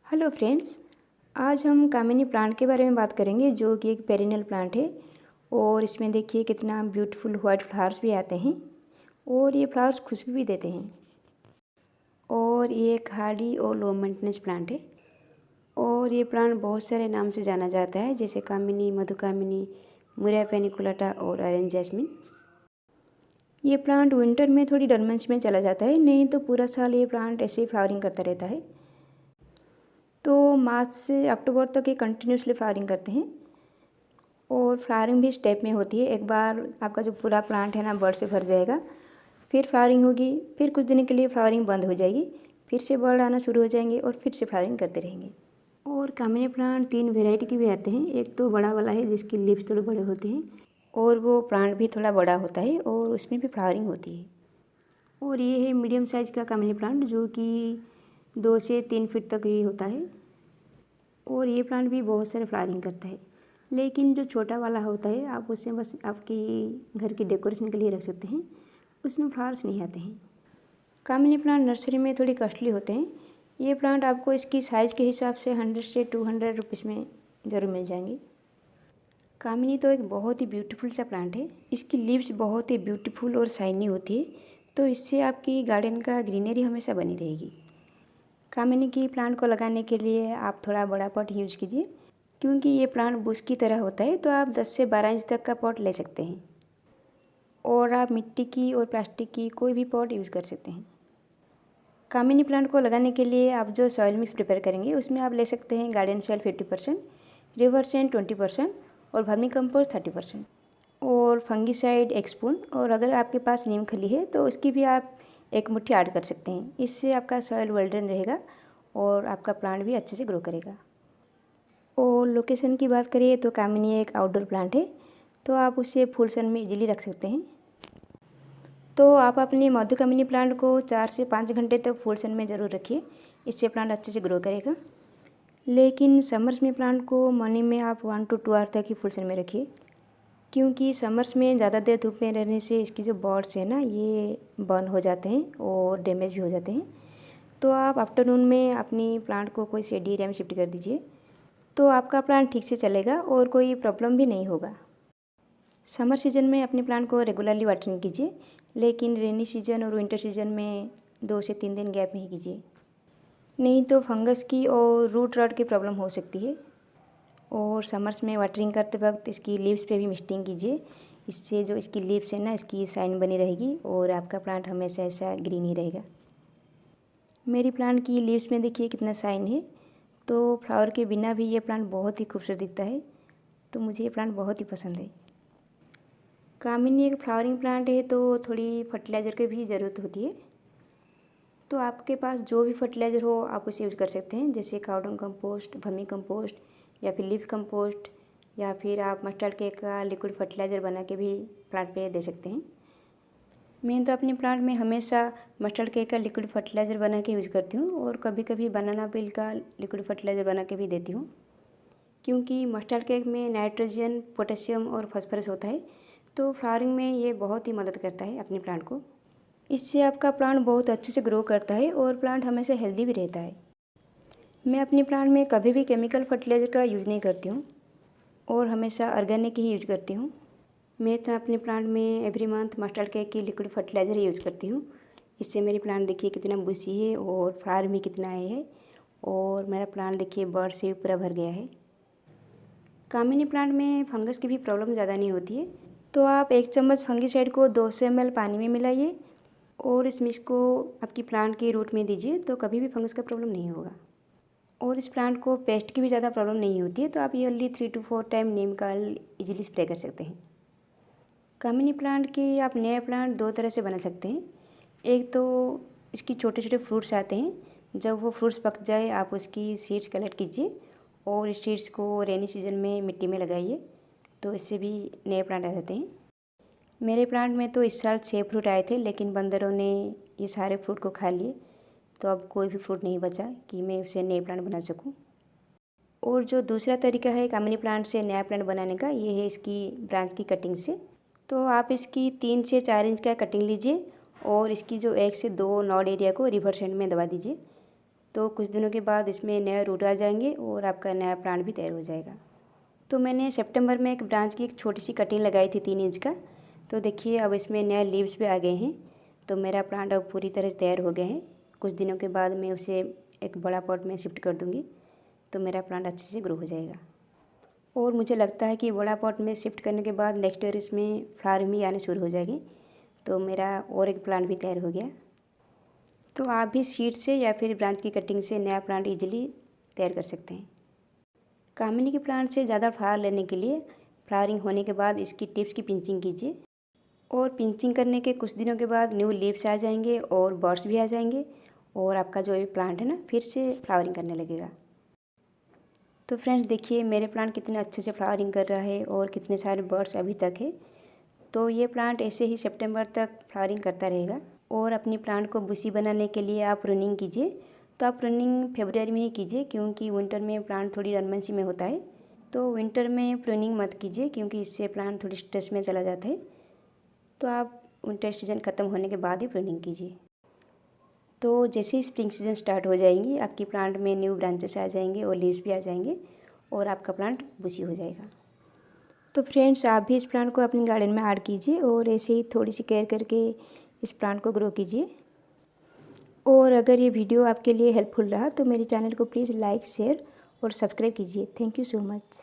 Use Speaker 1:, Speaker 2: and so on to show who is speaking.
Speaker 1: Hello friends. आज हम कामिनी plant के बारे में बात करेंगे जो कि एक पेरिनियल प्लांट है। और इसमें देखिए कितना ब्यूटीफुल वाइट फ्लावर्स भी आते हैं और ये फ्लावर्स खुशबू भी देते हैं। और ये एक हार्डी और लो मेंटेनेंस प्लांट है और ये प्लांट बहुत सारे नाम से जाना जाता है, जैसे कामिनी, मधुकामिनी, मुरिया पेनिकुलाटा और ऑरेंज जैस्मिन। ये प्लांट विंटर में थोड़ी डोरमेंसी में चला जाता है, नहीं तो पूरा साल ये प्लांट ऐसे ही फ्लावरिंग करता रहता है। तो मार्च से अक्टूबर तक ये कंटिन्यूसली फ्लावरिंग करते हैं और फ्लावरिंग भी स्टेप में होती है। एक बार आपका जो पूरा प्लांट है ना बर्ड से भर जाएगा, फिर फ्लावरिंग होगी, फिर कुछ दिन के लिए फ्लावरिंग बंद हो जाएगी, फिर से बर्ड आना शुरू हो जाएंगे और फिर से फ्लावरिंग करते रहेंगे। और कामिनी प्लांट 3 वेराइटी के भी आते हैं। एक तो बड़ा वाला है जिसकी लीव्स थोड़े बड़े होते हैं और वो प्लांट भी थोड़ा बड़ा होता है और उसमें भी फ्लावरिंग होती है। और ये है मीडियम साइज़ का कामिनी प्लांट जो कि 2 से 3 फीट तक ही होता है और ये प्लांट भी बहुत सारे फ्लावरिंग करता है। लेकिन जो छोटा वाला होता है आप उसे बस आपकी घर की डेकोरेशन के लिए रख सकते हैं, उसमें फ्लावर्स नहीं आते हैं। कामिनी प्लांट नर्सरी में थोड़ी कॉस्टली होते हैं। ये प्लांट आपको इसकी साइज़ के हिसाब से 100 से 200 रुपीज़ में ज़रूर मिल जाएंगे। कामिनी तो एक बहुत ही ब्यूटीफुल सा प्लांट है। इसकी लीव्स बहुत ही ब्यूटीफुल और शाइनी होती है, तो इससे आपकी गार्डन का ग्रीनरी हमेशा बनी रहेगी। कामिनी की प्लांट को लगाने के लिए आप थोड़ा बड़ा पॉट यूज कीजिए, क्योंकि ये प्लांट बुश की तरह होता है, तो आप 10 से 12 इंच तक का पॉट ले सकते हैं और आप मिट्टी की और प्लास्टिक की कोई भी पॉट यूज़ कर सकते हैं। कामिनी प्लांट को लगाने के लिए आप जो सॉइल मिक्स प्रिपेयर करेंगे उसमें आप ले सकते हैं गार्डन सॉइल 50%, रिवर सैंड 20% और वर्मी कंपोस्ट 30% और फंगीसाइड 1 स्पून। और अगर आपके पास नीम खली है तो उसकी भी आप 1 मुट्ठी ऐड कर सकते हैं। इससे आपका सॉइल वेल ड्रेन रहेगा और आपका प्लांट भी अच्छे से ग्रो करेगा। और लोकेशन की बात करिए तो कामिनी एक आउटडोर प्लांट है, तो आप उसे फुल सन में इजीली रख सकते हैं। तो आप अपनी मधुकामिनी प्लांट को 4 से 5 घंटे तक फुल सन में ज़रूर रखिए, इससे प्लांट अच्छे से ग्रो करेगा। लेकिन समर्स में प्लांट को मॉर्निंग में आप 1 to 2 आवर तक ही फुल सन में रखिए, क्योंकि समर्स में ज़्यादा देर धूप में रहने से इसकी जो बॉड्स है ना ये बर्न हो जाते हैं और डैमेज भी हो जाते हैं। तो आप आफ्टरनून में अपनी प्लांट को कोई शेडी एरिया में शिफ्ट कर दीजिए, तो आपका प्लांट ठीक से चलेगा और कोई प्रॉब्लम भी नहीं होगा। समर सीजन में अपने प्लांट को रेगुलरली वाटरिंग कीजिए, लेकिन रेनी सीजन और विंटर सीजन में 2 से 3 दिन गैप में ही कीजिए, नहीं तो फंगस की और रूट रॉट की प्रॉब्लम हो सकती है। और समर्स में वाटरिंग करते वक्त इसकी लीव्स पे भी मिस्टिंग कीजिए, इससे जो इसकी लीव्स है ना इसकी शाइन बनी रहेगी और आपका प्लांट हमेशा ऐसा ग्रीन ही रहेगा। मेरी प्लांट की लीव्स में देखिए कितना शाइन है, तो फ्लावर के बिना भी ये प्लांट बहुत ही खूबसूरत दिखता है, तो मुझे ये प्लांट बहुत ही पसंद है। कामिनी एक फ्लावरिंग प्लांट है तो थोड़ी फर्टिलाइज़र की भी ज़रूरत होती है, तो आपके पास जो भी फर्टिलाइज़र हो आप उसे यूज़ कर सकते हैं, जैसे काउडंग कंपोस्ट, वर्मी कंपोस्ट या फिर लीफ कंपोस्ट, या फिर आप मस्टर्ड केक का लिक्विड फर्टिलाइज़र बना के भी प्लांट पे दे सकते हैं। मैं तो अपने प्लांट में हमेशा मस्टर्ड केक का लिक्विड फर्टिलाइज़र बना के यूज़ करती हूँ और कभी कभी बनाना पील का लिक्विड फर्टिलाइज़र बना के भी देती हूँ, क्योंकि मस्टर्ड केक में नाइट्रोजन, पोटेशियम और फास्फोरस होता है, तो फ्लावरिंग में ये बहुत ही मदद करता है अपने प्लांट को। इससे आपका प्लांट बहुत अच्छे से ग्रो करता है और प्लांट हमेशा हेल्दी भी रहता है। मैं अपने प्लांट में कभी भी केमिकल फर्टिलाइज़र का यूज़ नहीं करती हूँ और हमेशा ऑर्गेनिक ही यूज़ करती हूँ। मैं तो अपने प्लांट में एवरी मंथ मस्टर्ड केक की लिक्विड फर्टिलाइज़र यूज़ करती हूँ। इससे मेरी प्लांट देखिए कितना बुशी है और फ्लावर भी कितना आए है और मेरा प्लांट देखिए बर्ड से भी पूरा भर गया है। कामिनी प्लांट में फंगस की भी प्रॉब्लम ज़्यादा नहीं होती है, तो आप 1 चम्मच फंगीसाइड को 200 ml पानी में मिलाइए और इस मिक्स को आपकी प्लांट के रूट में दीजिए, तो कभी भी फंगस का प्रॉब्लम नहीं होगा। और इस प्लांट को पेस्ट की भी ज़्यादा प्रॉब्लम नहीं होती है, तो आप ईयरली 3 to 4 टाइम नीम का इजीली स्प्रे कर सकते हैं। कामिनी प्लांट की आप नए प्लांट 2 तरह से बना सकते हैं। एक तो इसकी छोटे छोटे फ्रूट्स आते हैं, जब वो फ्रूट्स पक जाए आप उसकी सीड्स कलेक्ट कीजिए और इस सीड्स को रेनी सीजन में मिट्टी में लगाइए, तो इससे भी नए प्लांट आ जाते हैं। मेरे प्लांट में तो इस साल 6 फ्रूट आए थे, लेकिन बंदरों ने ये सारे फ्रूट को खा लिए, तो अब कोई भी फ्रूट नहीं बचा कि मैं उसे नए प्लांट बना सकूं। और जो दूसरा तरीका है कामिनी प्लांट से नया प्लांट बनाने का, ये है इसकी ब्रांच की कटिंग से। तो आप इसकी 3 से 4 इंच का कटिंग लीजिए और इसकी जो 1 से 2 नॉड एरिया को रिवर्स एंड में दबा दीजिए, तो कुछ दिनों के बाद इसमें नए रूट आ जाएंगे और आपका नया प्लांट भी तैयार हो जाएगा। तो मैंने सितंबर में एक ब्रांच की एक छोटी सी कटिंग लगाई थी 3 इंच का। तो देखिए अब इसमें नए लीव्स भी आ गए हैं। तो मेरा प्लांट अब पूरी तरह से तैयार हो गया है। कुछ दिनों के बाद मैं उसे एक बड़ा पॉट में शिफ्ट कर दूँगी, तो मेरा प्लांट अच्छे से ग्रो हो जाएगा। और मुझे लगता है कि बड़ा पॉट में शिफ्ट करने के बाद नेक्स्ट ईयर इसमें फ्लावरिंग भी आने शुरू हो जाएगी। तो मेरा और एक प्लांट भी तैयार हो गया। तो आप भी सीड से या फिर ब्रांच की कटिंग से नया प्लांट इजीली तैयार कर सकते हैं। कामिनी के प्लांट से ज़्यादा फ्लावर लेने के लिए फ्लावरिंग होने के बाद इसकी टिप्स की पिंचिंग कीजिए। और पिंचिंग करने के कुछ दिनों के बाद न्यू लीव्स आ जाएंगे और बर्ड्स भी आ जाएंगे और आपका जो ये प्लांट है ना फिर से फ्लावरिंग करने लगेगा। तो फ्रेंड्स देखिए मेरे प्लांट कितने अच्छे से फ्लावरिंग कर रहा है और कितने सारे बर्ड्स अभी तक है। तो ये प्लांट ऐसे ही सितंबर तक फ्लावरिंग करता रहेगा। और अपनी प्लांट को बुशी बनाने के लिए आप प्रूनिंग कीजिए। तो आप प्रूनिंग फरवरी में ही कीजिए क्योंकि विंटर में प्लांट थोड़ी डोरमेंसी में होता है। तो विंटर में प्रूनिंग मत कीजिए क्योंकि इससे प्लांट थोड़ी स्ट्रेस में चला जाता है। तो आप विंटर सीजन ख़त्म होने के बाद ही प्रूनिंग कीजिए। तो जैसे ही स्प्रिंग सीजन स्टार्ट हो जाएंगी आपकी प्लांट में न्यू ब्रांचेस आ जाएंगे और लीव्स भी आ जाएंगे और आपका प्लांट बुशी हो जाएगा। तो फ्रेंड्स आप भी इस प्लांट को अपनी गार्डन में ऐड कीजिए और ऐसे ही थोड़ी सी केयर करके इस प्लांट को ग्रो कीजिए। और अगर ये वीडियो आपके लिए हेल्पफुल रहा तो मेरे चैनल को प्लीज़ लाइक शेयर और सब्सक्राइब कीजिए। Thank you so much.